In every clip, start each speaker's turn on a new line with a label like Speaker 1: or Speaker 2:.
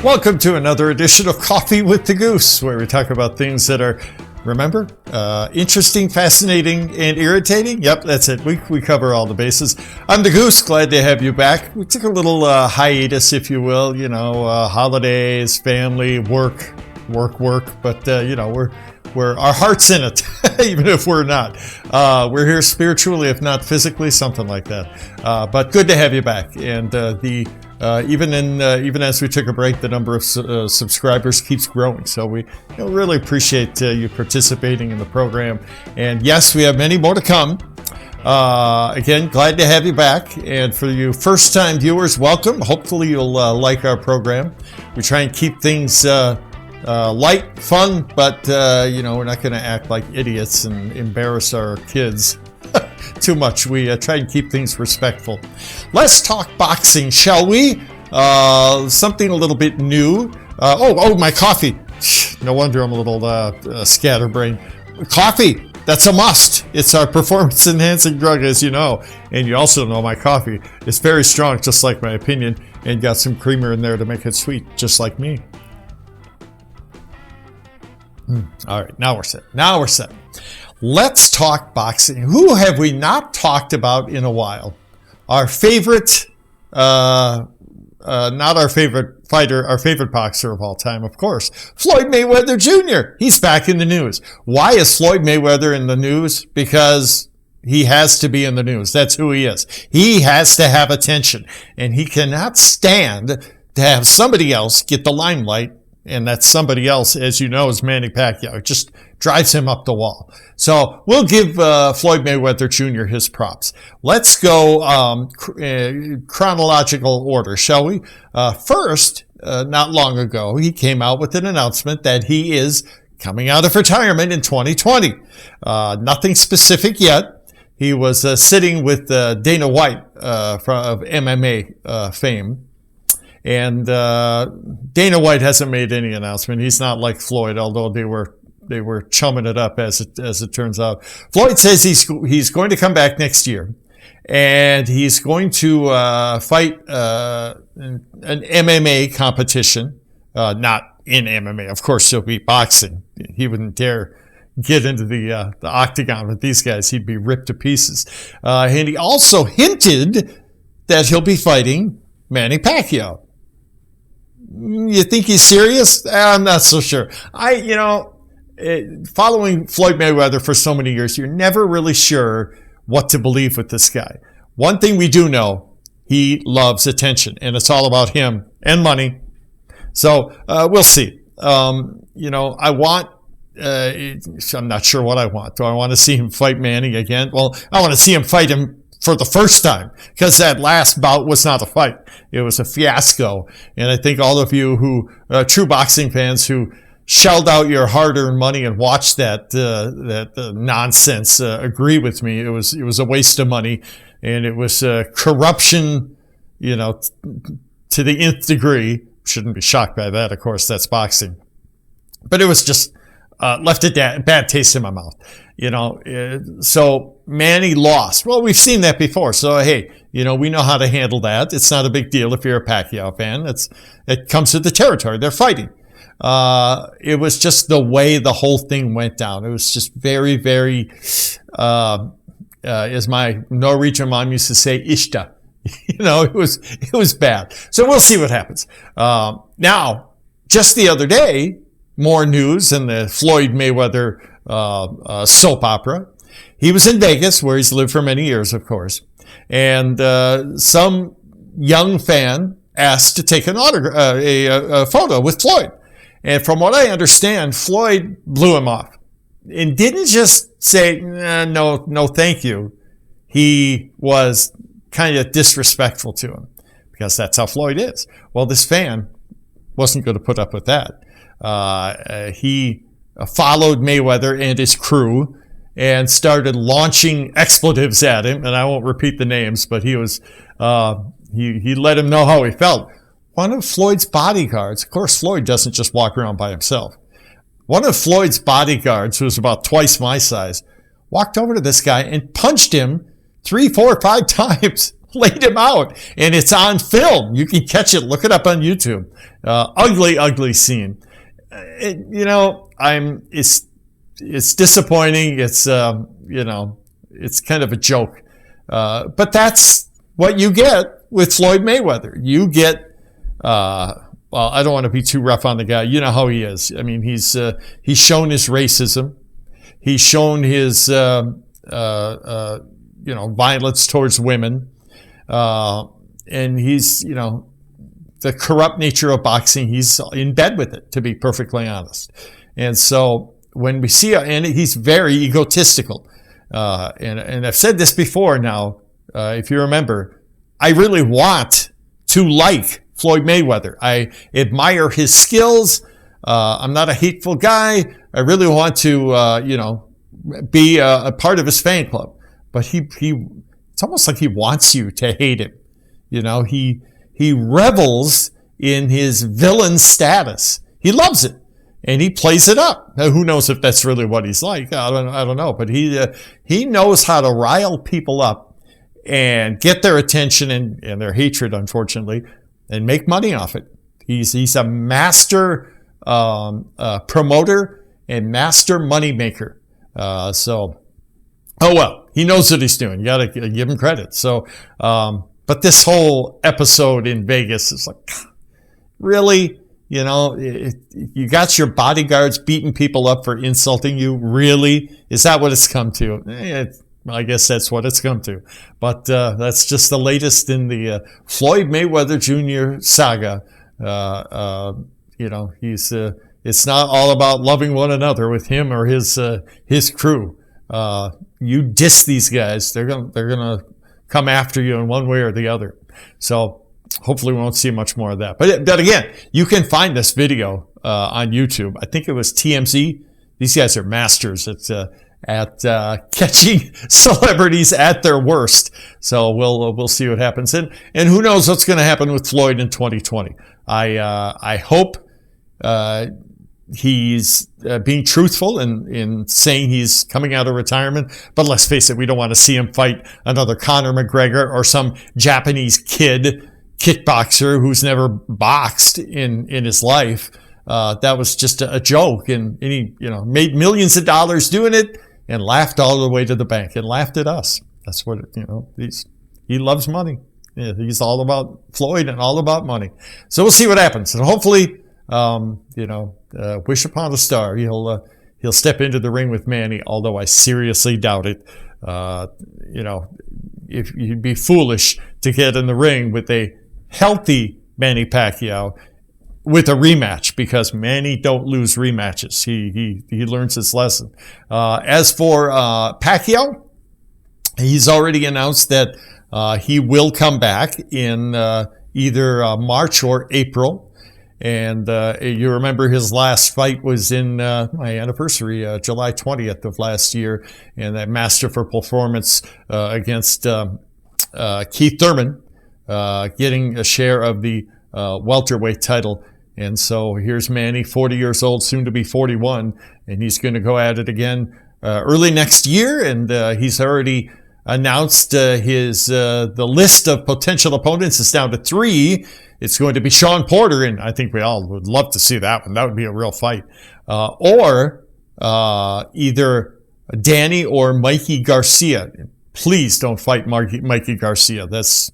Speaker 1: Welcome to another edition of Coffee with the Goose, where we talk about things that are, remember, interesting, fascinating, and irritating. Yep, that's it. We cover all the bases. I'm the Goose. Glad to have you back. We took a little hiatus, if you will. You know, holidays, family, work. But we're our heart's in it, even if we're not. We're here spiritually, if not physically, something like that. But good to have you back. And even as we took a break, the number of subscribers keeps growing. So we really appreciate you participating in the program. And yes, we have many more to come. Again, glad to have you back. And for you first-time viewers, welcome. Hopefully you'll like our program. We try and keep things light, fun, but we're not going to act like idiots and embarrass our kids too much. We try and keep things respectful. Let's talk boxing, shall we? Something a little bit new. My coffee. No wonder I'm a little scatterbrained. Coffee, that's a must. It's our performance-enhancing drug, as you know. And you also know my coffee is very strong, just like my opinion, and got some creamer in there to make it sweet, just like me. All right, now we're set. Let's talk boxing. Who have we not talked about in a while? Our favorite, not our favorite fighter, our favorite boxer of all time, of course, Floyd Mayweather Jr. He's back in the news. Why is Floyd Mayweather in the news? Because he has to be in the news. That's who he is. He has to have attention, and he cannot stand to have somebody else get the limelight. And that somebody else, as you know, is Manny Pacquiao. It just drives him up the wall. So we'll give Floyd Mayweather Jr. his props. Let's go chronological order, shall we? First, not long ago, he came out with an announcement that he is coming out of retirement in 2020. Nothing specific yet. He was sitting with Dana White of MMA fame. And Dana White hasn't made any announcement. He's not like Floyd, although they were chumming it up as it turns out. Floyd says he's going to come back next year, and he's going to fight an MMA competition. Not in MMA, of course. He'll be boxing. He wouldn't dare get into the octagon with these guys. He'd be ripped to pieces. And he also hinted that he'll be fighting Manny Pacquiao. You think he's serious? I'm not so sure. Following Floyd Mayweather for so many years, you're never really sure what to believe with this guy. One thing we do know, he loves attention, and it's all about him and money. So we'll see. I'm not sure what I want. Do I want to see him fight Manny again? Well, I want to see him fight him for the first time, because that last bout was not a fight. It was a fiasco. And I think all of you who, true boxing fans who shelled out your hard-earned money and watched that nonsense, agree with me. It was a waste of money, and it was corruption, to the nth degree. Shouldn't be shocked by that, of course, that's boxing. But it was just, left a bad taste in my mouth. So Manny lost. Well, we've seen that before. So, hey, we know how to handle that. It's not a big deal if you're a Pacquiao fan. It comes with the territory. They're fighting. It was just the way the whole thing went down. It was just very, very, as my Norwegian mom used to say, ishta. It was bad. So we'll see what happens. Now, just the other day, more news in the Floyd Mayweather soap opera. He was in Vegas, where he's lived for many years, of course, and some young fan asked to take a photo with Floyd. And from what I understand, Floyd blew him off and didn't just say, no, thank you. He was kind of disrespectful to him, because that's how Floyd is. Well, this fan wasn't going to put up with that. He followed Mayweather and his crew and started launching expletives at him. And I won't repeat the names, but he was, he let him know how he felt. One of Floyd's bodyguards, of course, Floyd doesn't just walk around by himself. One of Floyd's bodyguards, who was about twice my size, walked over to this guy and punched him 3, 4, 5 times, laid him out. And it's on film. You can catch it. Look it up on YouTube. Ugly, ugly scene. It's disappointing. It's it's kind of a joke. But that's what you get with Floyd Mayweather. You get, well, I don't want to be too rough on the guy. You know how he is. I mean, he's shown his racism. He's shown his, violence towards women. And he's, the corrupt nature of boxing, he's in bed with it, to be perfectly honest. And so when we see, and he's very egotistical. And I've said this before now, if you remember, I really want to like Floyd Mayweather. I admire his skills. I'm not a hateful guy. I really want to, be a part of his fan club. But it's almost like he wants you to hate him. He revels in his villain status. He loves it. And he plays it up. Now, who knows if that's really what he's like? I don't know. But he knows how to rile people up and get their attention and their hatred, unfortunately, and make money off it. He's a master promoter and master money maker. Oh well, he knows what he's doing. You got to give him credit. So, but this whole episode in Vegas is like, really? You got your bodyguards beating people up for insulting you. Really? Is that what it's come to? I guess that's what it's come to. But that's just the latest in the Floyd Mayweather Jr. saga. It's not all about loving one another with him or his crew. You diss these guys, they're gonna come after you in one way or the other. So hopefully we won't see much more of that. But again, you can find this video on YouTube. I think it was TMZ. These guys are masters at catching celebrities at their worst. So we'll see what happens. And who knows what's going to happen with Floyd in 2020. I hope he's being truthful in saying he's coming out of retirement. But let's face it, we don't want to see him fight another Conor McGregor or some Japanese kid kickboxer who's never boxed in his life. That was just a joke, and he made millions of dollars doing it and laughed all the way to the bank and laughed at us. That's what he loves money. Yeah, he's all about Floyd and all about money. So we'll see what happens, and hopefully, wish upon a star, he'll step into the ring with Manny. Although I seriously doubt it. If you'd be foolish to get in the ring with a healthy Manny Pacquiao with a rematch, because Manny don't lose rematches. He learns his lesson. As for Pacquiao, he's already announced that he will come back in either March or April. And you remember his last fight was in my anniversary, July 20th of last year, and that masterful performance against Keith Thurman, getting a share of the welterweight title. And so here's Manny, 40 years old, soon to be 41, and he's going to go at it again early next year. And he's already announced the list of potential opponents is down to 3. It's going to be Sean Porter, and I think we all would love to see that one. That would be a real fight. Or either Danny or Mikey Garcia. Please don't fight Mikey Garcia. That's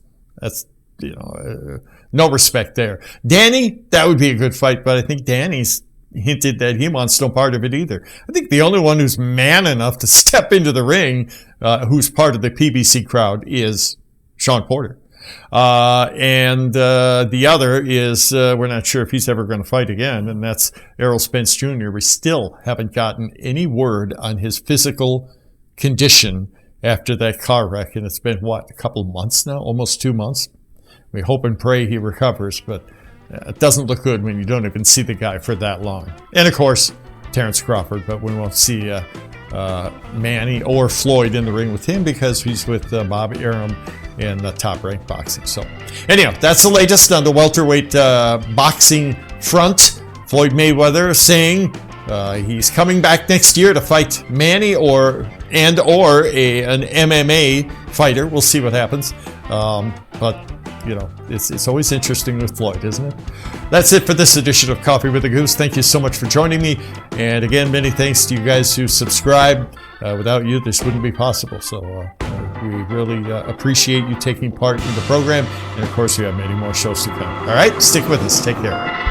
Speaker 1: no respect there. Danny, that would be a good fight, but I think Danny's hinted that he wants no part of it either. I think the only one who's man enough to step into the ring, who's part of the PBC crowd, is Sean Porter. And the other is, we're not sure if he's ever going to fight again, and that's Errol Spence Jr. We still haven't gotten any word on his physical condition after that car wreck, and it's been, a couple of months now? Almost 2 months? We hope and pray he recovers, but it doesn't look good when you don't even see the guy for that long. And, of course, Terrence Crawford, but we won't see Manny or Floyd in the ring with him because he's with Bob Arum in Top Rank Boxing. So, anyhow, that's the latest on the welterweight boxing front. Floyd Mayweather saying he's coming back next year to fight Manny or an MMA fighter. We'll see what happens. But it's always interesting with Floyd, isn't it? That's it for this edition of Coffee with a Goose. Thank you so much for joining me. And again, many thanks to you guys who subscribe. Without you, this wouldn't be possible. So we really appreciate you taking part in the program. And of course, we have many more shows to come. All right, stick with us. Take care.